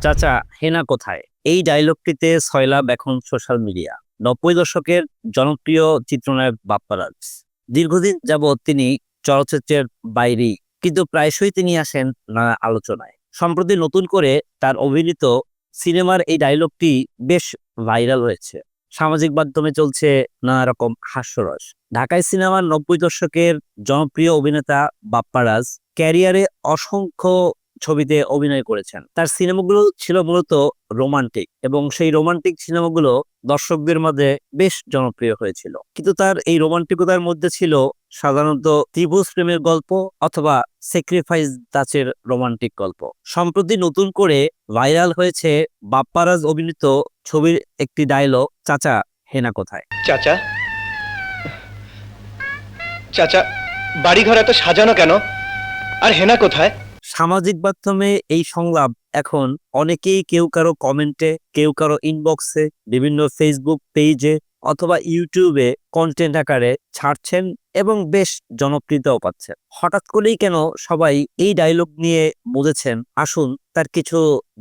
চাচা হেনা কোথায়? এই ডায়লগটিতে সয়লাব এখন সোশ্যাল মিডিয়া। ৯০ দশকের জনপ্রিয় চিত্রনায়ক বাপ্পারাজ। দীর্ঘদিন যাবৎ তিনি চলচ্চিত্রের বাইরেই, কিন্তু প্রায়শই তিনি আসেন নানা আলোচনায়। সম্প্রতি নতুন করে তার অভিনীত সিনেমার এই ডায়লগটি বেশ ভাইরাল হয়েছে। সামাজিক মাধ্যমে চলছে নানা রকম হাস্যরস। ঢাকাই সিনেমার ৯০ দশকের জনপ্রিয় অভিনেতা বাপ্পারাজ ক্যারিয়ারে অসংখ্য ছবিতে অভিনয় করেছেন। তার সিনেমাগুলো ছিল মূলত রোমান্টিক এবং সেই রোমান্টিক সিনেমাগুলো দর্শকদের মাঝে বেশ জনপ্রিয় হয়েছিল। কিন্তু তার এই রোমান্টিকতার মধ্যে ছিল সাধারণত ত্রিভুজ প্রেমের গল্প অথবা স্যাক্রিফাইস দাচের রোমান্টিক গল্প। সম্প্রতি নতুন করে ভাইরাল হয়েছে বাপ্পারাজ অভিনীত ছবির একটি ডায়লগ, চাচা হেনা কোথায়? চাচা, চাচা, বাড়িঘর এত সাজানো কেন? আর হেনা কোথায়? সামাজিক মাধ্যমে এই সংলাপ এখন অনেকেই কেউ কারো কমেন্টে, কেউ কারো ইনবক্সে, বিভিন্ন ফেসবুক পেজে অথবা ইউটিউবে কন্টেন্ট আকারে ছাড়ছেন এবং বেশ জনপ্রিয়তাও পাচ্ছেন। হঠাৎ করেই কেন সবাই এই ডায়লগ নিয়ে বুঝেছেন? আসুন তার কিছু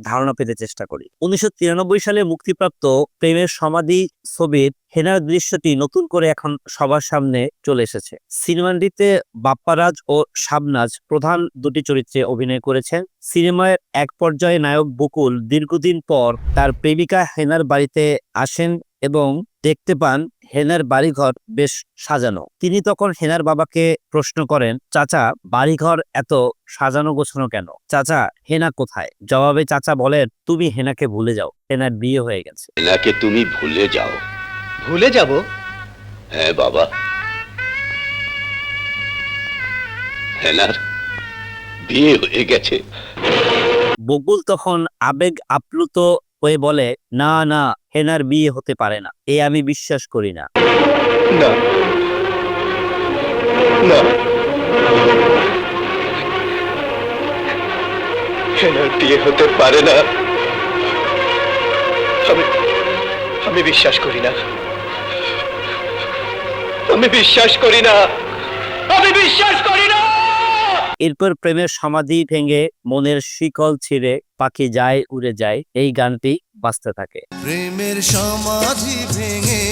ধারণা পেতে চেষ্টা করি। ১৯৯৩ সালে মুক্তিপ্রাপ্ত প্রেমের সমাধি ছবির হেনার দৃশ্যটি নতুন করে এখন সবার সামনে চলে এসেছে। সিনেমাটিতে বাপ্পারাজ ও শাবনাজ প্রধান দুটি চরিত্রে অভিনয় করেছেন। সিনেমার এক পর্যায়ে নায়ক বকুল দীর্ঘদিন পর তার প্রেমিকা হেনার বাড়িতে আসেন এবং দেখতে পান হেনার বাড়িঘর বেশ সাজানো। তিনি তখন হেনার বাবাকে প্রশ্ন করেন, চাচা বাড়িঘর এত সাজানো গোছানো কেন? চাচা হেনা কোথায়? জবাবে চাচা বলেন, তুমি হেনাকে ভুলে যাও, হেনার বিয়ে হয়ে গেছে। হেনাকে তুমি ভুলে যাও। ভুলে যাব? হ্যাঁ বাবা, হেনার বিয়ে হয়ে গেছে। বকুল তখন আবেগ আপ্লুত হয়ে বলে, না না, হেনার বিয়ে হতে পারে না, এ আমি বিশ্বাস করি না। না, না, হেনার বিয়ে হতে পারে না। আমি আমি বিশ্বাস করি না। আমি বিশ্বাস করি না। আমি বিশ্বাস করি না। এরপর প্রেমের সমাধি ভেঙে মনের শিকল ছিঁড়ে পাখি যায় উড়ে যায়, এই গানটি বাজতে থাকে। প্রেমের সমাধি ভেঙে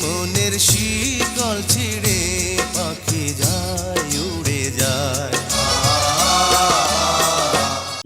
মনের শিকল ছিঁড়ে পাখি যায় উড়ে যায়।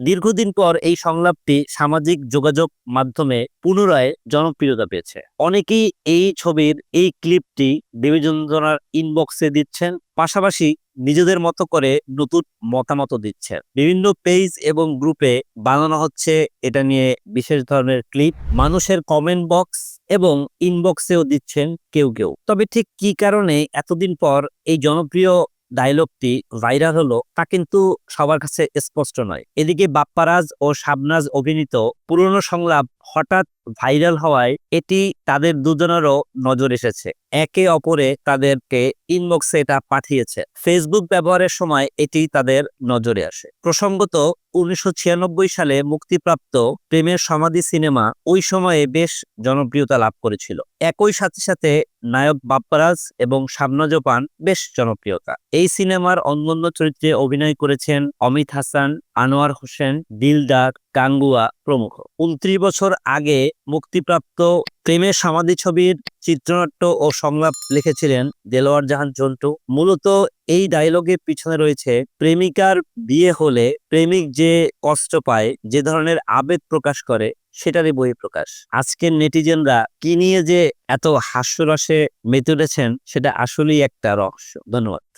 দীর্ঘদিন পর এই সংলাপটি সামাজিক যোগাযোগ মাধ্যমে পুনরায় জনপ্রিয়তা পেয়েছে। অনেকেই এই ছবির এই ক্লিপটি দেবীচন্দ্রনার ইনবক্সে দিচ্ছেন, পাশাপাশি নিজেদের মতো করে নতুন মতামত দিচ্ছেন। বিভিন্ন পেজ এবং গ্রুপে বানানো হচ্ছে এটা নিয়ে বিশেষ ধরনের ক্লিপ। মানুষের কমেন্ট বক্স এবং ইনবক্সেও দিচ্ছেন কেউ কেউ। তবে ঠিক কি কারণে এতদিন পর এই জনপ্রিয় ডায়লগটি ভাইরাল হলো তা কিন্তু সবার কাছে স্পষ্ট নয়। এদিকে বাপ্পারাজ ও শাবনাজ অভিনীত পুরনো সংলাপ হঠাৎ ভাইরাল হওয়ায় এটি তাদের দুজনেরও নজর এসেছে। একে অপরে তাদেরকে ইনবক্সে এটা পাঠিয়েছে। ফেসবুক ব্যবহারের সময় এটি তাদের নজরে আসে। প্রসঙ্গত ১৯৯৬ সালে মুক্তিপ্রাপ্ত প্রেমের সমাধি সিনেমা ওই সময়ে বেশ জনপ্রিয়তা লাভ করেছিল। একই সাথে সাথে নায়ক বাপ্পারাজ এবং শাবনাজও পান বেশ জনপ্রিয়তা। এই সিনেমার অন্যান্য চরিত্রে অভিনয় করেছেন অমিত হাসান, আনোয়ার হোসেন, দিলদার, গাঙ্গুয়া প্রমুখ। ২৯ বছর আগে মুক্তিপ্রাপ্ত প্রেমের সমাধি ছবির চিত্রনাট্য ও সংলাপ লিখেছিলেন দেলোয়ার জাহান জন্টু। মূলত এই ডায়লগের পিছনে রয়েছে প্রেমিকার বিয়ে হলে প্রেমিক যে কষ্ট পায়, যে ধরনের আবেগ প্রকাশ করে, সেটারই বহিঃপ্রকাশ। আজকের নেটিজেনরা কি নিয়ে যে এত হাস্যরসে মেতে উঠেছেন সেটা আসলেই একটা রহস্য। ধন্যবাদ।